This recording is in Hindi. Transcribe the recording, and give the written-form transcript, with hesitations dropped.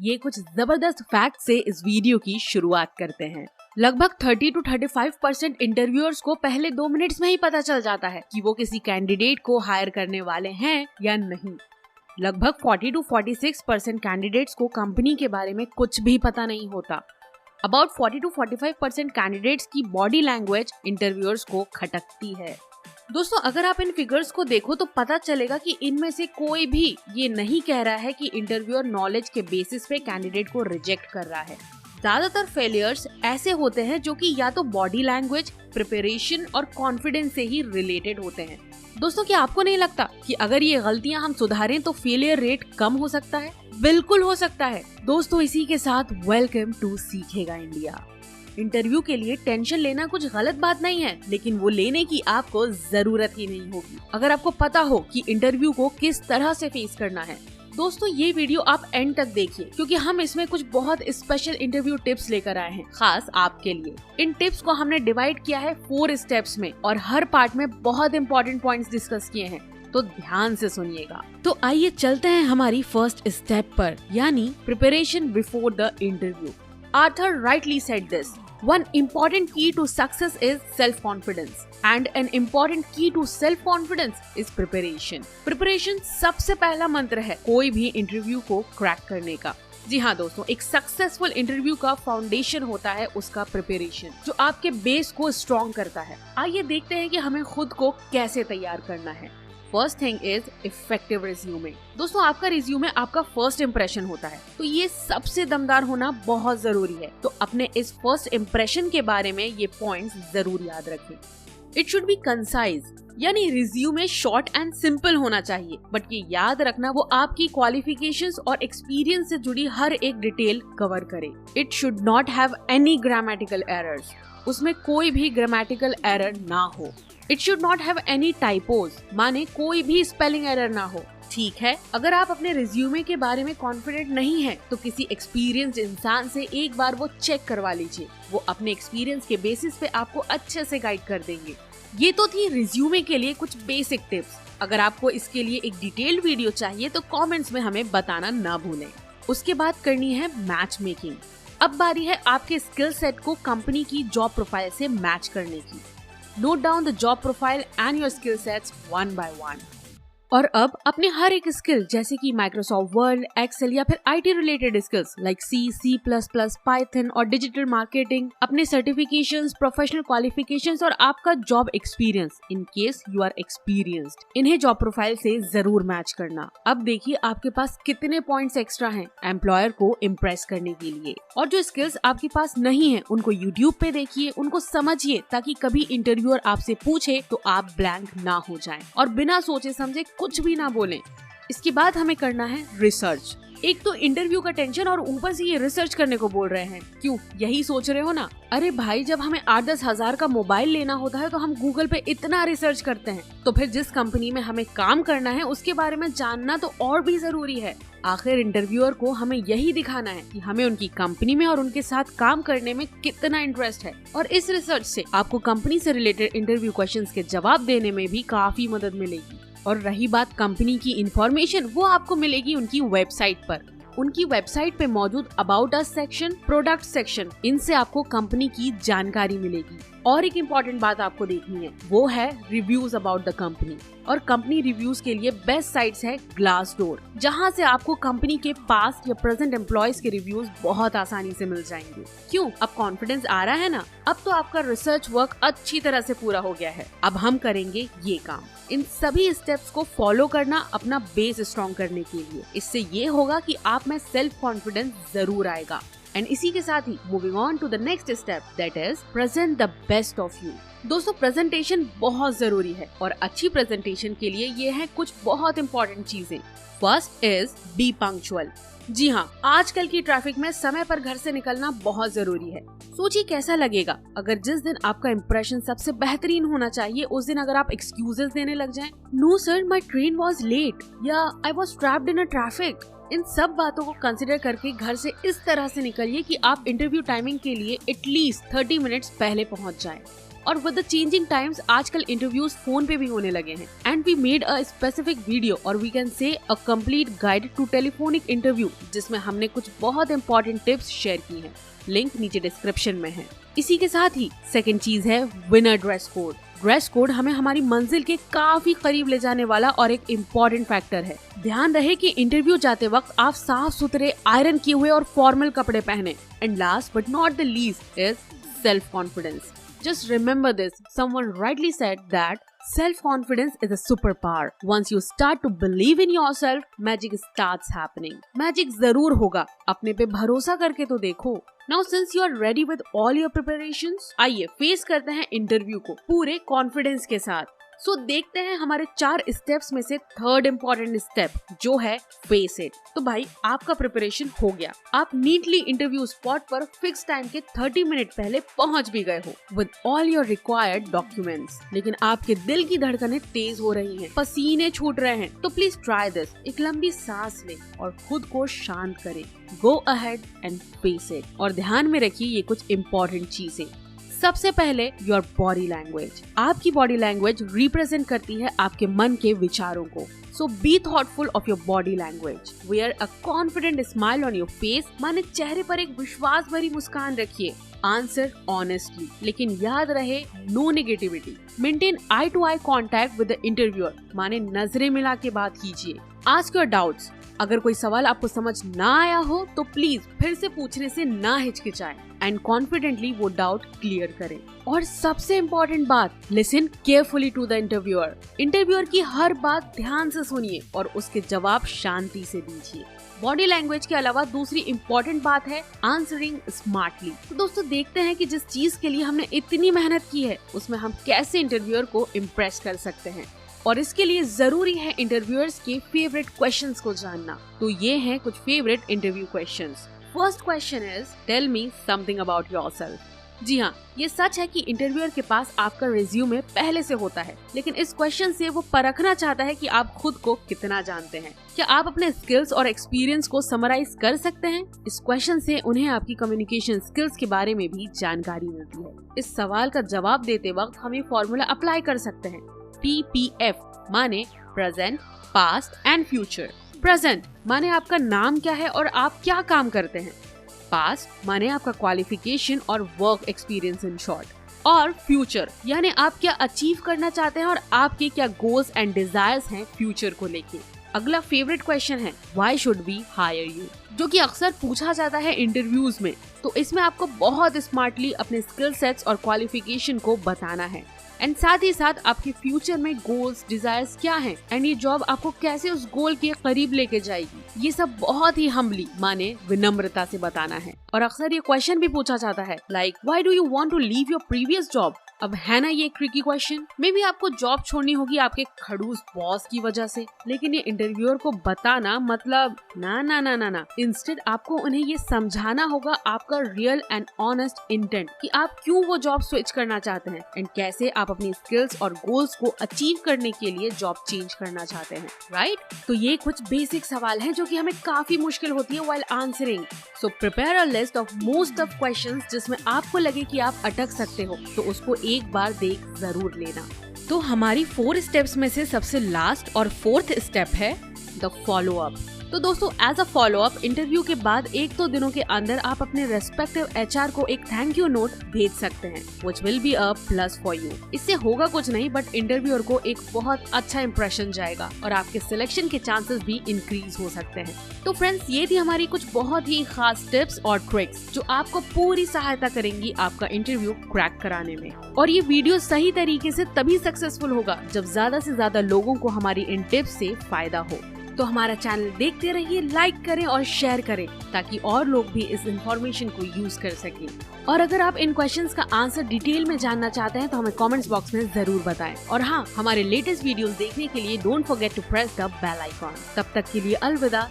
ये कुछ जबरदस्त फैक्ट से इस वीडियो की शुरुआत करते हैं। लगभग 30 to 35% इंटरव्यूअर्स को पहले 2 मिनट्स में ही पता चल जाता है कि वो किसी कैंडिडेट को हायर करने वाले हैं या नहीं। लगभग 40 to 46% कैंडिडेट्स को कंपनी के बारे में कुछ भी पता नहीं होता। अबाउट 40 to 45% कैंडिडेट्स की बॉडी लैंग्वेज इंटरव्यूअर्स को खटकती है। दोस्तों, अगर आप इन फिगर्स को देखो तो पता चलेगा कि इनमें से कोई भी ये नहीं कह रहा है कि इंटरव्यूअर नॉलेज के बेसिस पे कैंडिडेट को रिजेक्ट कर रहा है। ज्यादातर फेलियर्स ऐसे होते हैं जो कि या तो बॉडी लैंग्वेज, प्रिपरेशन और कॉन्फिडेंस से ही रिलेटेड होते हैं। दोस्तों, क्या आपको नहीं लगता कि अगर ये गलतियां हम सुधारें तो फेलियर रेट कम हो सकता है? बिल्कुल हो सकता है। दोस्तों, इसी के साथ वेलकम टू सीखेगा इंडिया। इंटरव्यू के लिए टेंशन लेना कुछ गलत बात नहीं है, लेकिन वो लेने की आपको जरूरत ही नहीं होगी अगर आपको पता हो कि इंटरव्यू को किस तरह से फेस करना है। दोस्तों, ये वीडियो आप एंड तक देखिए क्योंकि हम इसमें कुछ बहुत स्पेशल इंटरव्यू टिप्स लेकर आए हैं खास आपके लिए। इन टिप्स को हमने डिवाइड किया है 4 स्टेप्स में और हर पार्ट में बहुत इंपॉर्टेंट पॉइंट्स डिस्कस किए हैं, तो ध्यान से सुनिएगा। तो आइए चलते हैं हमारी फर्स्ट स्टेप पर, यानी preparation before the interview. Arthur rightly said this, one important key to success is self-confidence and an important key to self-confidence is preparation. Preparation सबसे पहला मंत्र है कोई भी इंटरव्यू को क्रैक करने का। जी हाँ दोस्तों, एक सक्सेसफुल इंटरव्यू का फाउंडेशन होता है उसका प्रिपरेशन, जो आपके बेस को स्ट्रॉन्ग करता है। आइए देखते हैं कि हमें खुद को कैसे तैयार करना है। First thing is effective resume. दोस्तों, आपका रिज्यूमे आपका फर्स्ट इम्प्रेशन होता है, तो ये सबसे दमदार होना बहुत जरूरी है। तो अपने इस फर्स्ट इम्प्रेशन के बारे में ये पॉइंट्स जरूर याद रखें। इट शुड बी कंसाइज, यानी रिज्यूमे शॉर्ट एंड सिंपल होना चाहिए, बट ये याद रखना वो आपकी क्वालिफिकेशंस और एक्सपीरियंस से जुड़ी हर एक डिटेल कवर करे। It should not have any grammatical errors, उसमें कोई भी ग्रामेटिकल एरर ना हो। It should not have any typos, माने कोई भी स्पेलिंग एरर ना हो। ठीक है, अगर आप अपने रिज्यूमे के बारे में कॉन्फिडेंट नहीं है तो किसी एक्सपीरियंस्ड इंसान से एक बार वो चेक करवा लीजिए। वो अपने एक्सपीरियंस के बेसिस पे आपको अच्छे से गाइड कर देंगे। ये तो थी रिज्यूमे के लिए कुछ बेसिक टिप्स। अगर आपको इसके लिए एक डिटेल्ड वीडियो चाहिए तो कमेंट्स में हमें बताना ना भूलें। उसके बाद करनी है मैच मेकिंग। अब बारी है आपके स्किल सेट को कंपनी की जॉब प्रोफाइल से मैच करने की। Note down the job profile and your skill sets one by one. और अब अपने हर एक स्किल जैसे कि माइक्रोसॉफ्ट वर्ड, एक्सेल या फिर IT related skills like C plus plus, Python और डिजिटल मार्केटिंग, अपने सर्टिफिकेशंस, प्रोफेशनल क्वालिफिकेशंस और आपका job experience in case you are experienced, इन्हें जॉब प्रोफाइल से जरूर मैच करना। अब देखिए आपके पास कितने पॉइंट्स एक्स्ट्रा हैं एम्प्लॉयर को इम्प्रेस करने के लिए। और जो स्किल्स आपके पास नहीं है उनको यूट्यूब पे देखिए, उनको समझिए, ताकि कभी इंटरव्यूअर आपसे पूछे तो आप ब्लैंक ना हो जाएं और बिना सोचे समझे कुछ भी ना बोलें। इसके बाद हमें करना है रिसर्च। एक तो इंटरव्यू का टेंशन और ऊपर से ये रिसर्च करने को बोल रहे हैं। क्यों, यही सोच रहे हो ना? अरे भाई, जब हमें 8-10 हजार का मोबाइल लेना होता है तो हम गूगल पे इतना रिसर्च करते हैं, तो फिर जिस कंपनी में हमें काम करना है उसके बारे में जानना तो और भी जरूरी है। आखिर इंटरव्यूअर को हमें यही दिखाना है कि हमें उनकी कंपनी में और उनके साथ काम करने में कितना इंटरेस्ट है। और इस रिसर्च से आपको कंपनी से रिलेटेड इंटरव्यू क्वेश्चंस के जवाब देने में भी काफी मदद मिलेगी। और रही बात कंपनी की इंफॉर्मेशन, वो आपको मिलेगी उनकी वेबसाइट पर। उनकी वेबसाइट पे मौजूद about us section, product section, इनसे आपको कंपनी की जानकारी मिलेगी। और एक इम्पॉर्टेंट बात आपको देखनी है, वो है रिव्यूज अबाउट द कंपनी। और कंपनी रिव्यूज के लिए बेस्ट साइट्स है ग्लासडोर, जहां से आपको कंपनी के पास्ट या प्रेजेंट एम्प्लॉयज के रिव्यूज बहुत आसानी से मिल जाएंगे। क्यों, अब कॉन्फिडेंस आ रहा है ना? अब तो आपका रिसर्च वर्क अच्छी तरह से पूरा हो गया है। अब हम करेंगे ये काम। इन सभी स्टेप्स को फॉलो करना अपना बेस स्ट्रॉन्ग करने के लिए। इससे ये होगा कि आप में सेल्फ कॉन्फिडेंस जरूर आएगा। एंड इसी के साथ ही moving on to the next step, that is present the best of you. दोस्तों, प्रेजेंटेशन बहुत जरूरी है और अच्छी प्रेजेंटेशन के लिए ये है कुछ बहुत इंपॉर्टेंट चीजें। First is be punctual. जी हाँ, आजकल की ट्रैफिक में समय पर घर से निकलना बहुत जरूरी है। सोचिए कैसा लगेगा अगर जिस दिन आपका इंप्रेशन सबसे बेहतरीन होना चाहिए उस दिन अगर आप एक्सक्यूजेस देने लग जाएं। No sir, my train was late, या I was trapped in a traffic. इन सब बातों को कंसिडर करके घर से इस तरह से निकलिए कि आप इंटरव्यू टाइमिंग के लिए एटलीस्ट 30 मिनट्स पहले पहुंच जाएं। और विद द चेंजिंग टाइम्स आजकल इंटरव्यूज फोन पे भी होने लगे हैं। And we made a specific video और we can say a complete guide to telephonic interview, जिसमें हमने कुछ बहुत इंपॉर्टेंट टिप्स शेयर की हैं। लिंक नीचे डिस्क्रिप्शन में है। इसी के साथ ही सेकंड चीज है winner dress code. Dress code हमें हमारी मंजिल के काफी करीब ले जाने वाला और एक इम्पोर्टेंट फैक्टर है। ध्यान रहे कि इंटरव्यू जाते वक्त आप साफ सुथरे आयरन किए हुए और फॉर्मल कपड़े पहने। And last but not the least is self confidence. Just remember this, someone rightly said that self-confidence is a superpower. Once you start to believe in yourself, magic starts happening. Magic जरूर होगा, अपने पे भरोसा करके तो देखो। Now since you are ready with all your preparations, आइए फेस करते हैं इंटरव्यू को पूरे कॉन्फिडेंस के साथ। सो देखते हैं हमारे 4 स्टेप्स में से थर्ड इम्पोर्टेंट स्टेप जो है फेस इट। तो भाई आपका प्रिपरेशन हो गया, आप नीटली इंटरव्यू स्पॉट पर फिक्स टाइम के 30 मिनट पहले पहुंच भी गए हो with all your required documents. लेकिन आपके दिल की धड़कनें तेज हो रही हैं, पसीने छूट रहे हैं, तो प्लीज ट्राई दिस। एक लंबी सांस लें और खुद को शांत करें। Go ahead and face it. और ध्यान में रखिए ये कुछ इम्पोर्टेंट चीजें। सबसे पहले योर बॉडी लैंग्वेज। आपकी बॉडी लैंग्वेज रिप्रेजेंट करती है आपके मन के विचारों को। So be thoughtful of your body language. Wear a confident smile on your face, माने चेहरे पर एक विश्वास भरी मुस्कान रखिए। आंसर ऑनेस्टली, लेकिन याद रहे no negativity. Maintain eye to eye contact with the interviewer, माने नजरें मिला के बात कीजिए। Ask your doubts. अगर कोई सवाल आपको समझ ना आया हो तो प्लीज फिर से पूछने से ना हिचकिचाएं एंड कॉन्फिडेंटली वो डाउट क्लियर करें। और सबसे इम्पोर्टेंट बात, listen carefully to the interviewer. Interviewer की हर बात ध्यान से सुनिए और उसके जवाब शांति से दीजिए। बॉडी लैंग्वेज के अलावा दूसरी इम्पोर्टेंट बात है आंसरिंग स्मार्टली। तो दोस्तों देखते हैं कि जिस चीज के लिए हमने इतनी मेहनत की है उसमें हम कैसे इंटरव्यूअर को इम्प्रेस कर सकते हैं। और इसके लिए जरूरी है इंटरव्यूअर्स के फेवरेट क्वेश्चंस को जानना। तो ये हैं कुछ favourite interview questions. First question is tell me something about yourself. जी हाँ, ये सच है कि इंटरव्यूअर के पास आपका रिज्यूमे पहले से होता है, लेकिन इस क्वेश्चन से वो परखना चाहता है कि आप खुद को कितना जानते हैं। क्या आप अपने स्किल्स और एक्सपीरियंस को समराइज कर सकते हैं? इस क्वेश्चन से उन्हें आपकी कम्युनिकेशन स्किल्स के बारे में भी जानकारी मिलती है। इस सवाल का जवाब देते वक्त हम ये फॉर्मूला अप्लाई कर सकते हैं। PPF माने present, past and future. Present माने आपका नाम क्या है और आप क्या काम करते हैं। पास्ट माने आपका क्वालिफिकेशन और वर्क एक्सपीरियंस इन शॉर्ट। और फ्यूचर यानी आप क्या अचीव करना चाहते हैं और आपके क्या गोल्स एंड डिजायर्स हैं फ्यूचर को लेके। अगला फेवरेट क्वेश्चन है why should we hire you, जो कि अक्सर पूछा जाता है इंटरव्यूज में। तो इसमें आपको बहुत स्मार्टली अपने स्किल सेट्स और क्वालिफिकेशन को बताना है एंड साथ ही साथ आपके फ्यूचर में गोल्स डिजायर्स क्या हैं एंड ये जॉब आपको कैसे उस गोल के करीब लेके जाएगी। ये सब बहुत ही हम्बली माने विनम्रता से बताना है। और अक्सर ये क्वेश्चन भी पूछा जाता है like why do you want to leave your previous job. अब है ना ये ट्रिकी क्वेश्चन। मे बी आपको जॉब छोड़नी होगी आपके खड़ूस बॉस की वजह से, लेकिन ये इंटरव्यूअर को बताना मतलब ना ना ना ना ना। इंस्टेड आपको उन्हें ये समझाना होगा आपका रियल एंड ऑनेस्ट इंटेंट कि आप क्यों वो जॉब स्विच करना चाहते हैं एंड कैसे आप अपनी स्किल्स और गोल्स को अचीव करने के लिए जॉब चेंज करना चाहते हैं, राइट? तो ये कुछ बेसिक सवाल हैं जो कि हमें काफी मुश्किल होती है while answering. So prepare a list of most of questions जिसमें आपको लगे कि आप अटक सकते हो, तो उसको एक बार देख जरूर लेना। तो हमारी 4 स्टेप्स में से सबसे लास्ट और 4th स्टेप है द फॉलो अप। तो दोस्तों as a follow up interview के बाद 1-2 दिनों के अंदर आप अपने रेस्पेक्टिव HR को एक थैंक यू नोट भेज सकते हैं which will be a plus for you। इससे होगा कुछ नहीं बट इंटरव्यूअर को एक बहुत अच्छा इंप्रेशन जाएगा और आपके सिलेक्शन के चांसेस भी इंक्रीज हो सकते हैं। तो फ्रेंड्स ये थी हमारी कुछ बहुत ही खास टिप्स और ट्रिक्स जो आपको पूरी सहायता करेंगी आपका इंटरव्यू क्रैक कराने में। और ये वीडियो सही तरीके से तभी सक्सेसफुल होगा जब ज्यादा से ज्यादा लोगों को हमारी इन टिप्स से फायदा हो। तो हमारा चैनल देखते रहिए, लाइक करें और शेयर करें ताकि और लोग भी इस इंफॉर्मेशन को यूज कर सकें। और अगर आप इन क्वेश्चंस का आंसर डिटेल में जानना चाहते हैं तो हमें कमेंट्स बॉक्स में जरूर बताएं। और हाँ, हमारे लेटेस्ट वीडियोस देखने के लिए don't forget to press the bell icon. तब तक के लिए अलविदा।